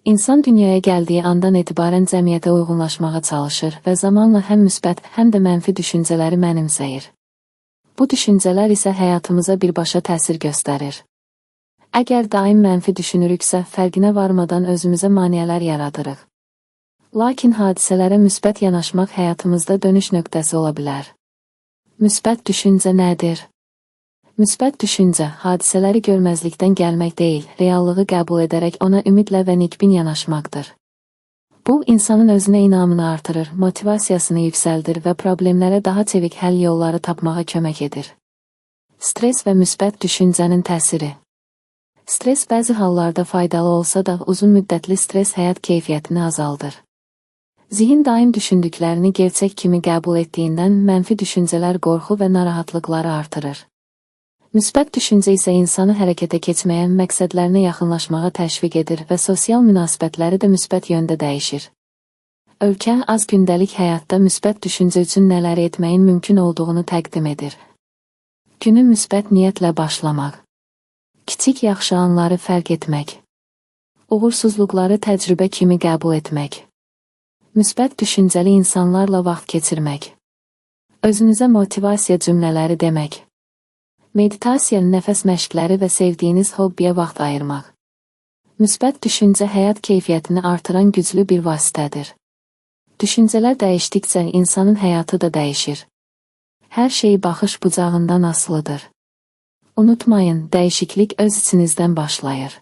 İnsan dünyaya gəldiyi andan etibarən cəmiyyətə uyğunlaşmağa çalışır və zamanla həm müsbət, həm də mənfi düşüncələri mənimsəyir. Bu düşüncələr isə həyatımıza birbaşa təsir göstərir. Əgər daim mənfi düşünürüksə, fərqinə varmadan özümüzə maneələr yaradırıq. Lakin hadisələrə müsbət yanaşmaq həyatımızda dönüş nöqtəsi ola bilər. Müsbət düşüncə nədir? Müsbət düşüncə, hadisələri görməzlikdən gəlmək deyil, reallığı qəbul edərək ona ümidlə və nikbin yanaşmaqdır. Bu, insanın özünə inamını artırır, motivasiyasını yüksəldir və problemlərə daha çevik həll yolları tapmağa kömək edir. Stres və müsbət düşüncənin təsiri. Stres bəzi hallarda faydalı olsa da, uzun müddətli stres həyat keyfiyyətini azaldır. Zihin daim düşündüklərini gerçək kimi qəbul etdiyindən mənfi düşüncələr qorxu və narahatlıqları artırır. Müsbət düşüncə isə insanı hərəkətə keçməyə, məqsədlərinə yaxınlaşmağa təşviq edir və sosial münasibətləri də müsbət yöndə dəyişir. Ölkə az gündəlik həyatda müsbət düşüncə üçün nələr etməyin mümkün olduğunu təqdim edir. Günü müsbət niyyətlə başlamaq. Kiçik yaxşı anları fərq etmək. Uğursuzluqları təcrübə kimi qəbul etmək. Müsbət düşüncəli insanlarla vaxt keçirmək. Özünüzə motivasiya cümlələri demək. Meditasiya, nəfəs məşqləri və sevdiyiniz hobbiyə vaxt ayırmaq. Müsbət düşüncə həyat keyfiyyətini artıran güclü bir vasitədir. Düşüncələr dəyişdikcə insanın həyatı da dəyişir. Hər şey baxış bucağından asılıdır. Unutmayın, dəyişiklik öz içinizdən başlayır.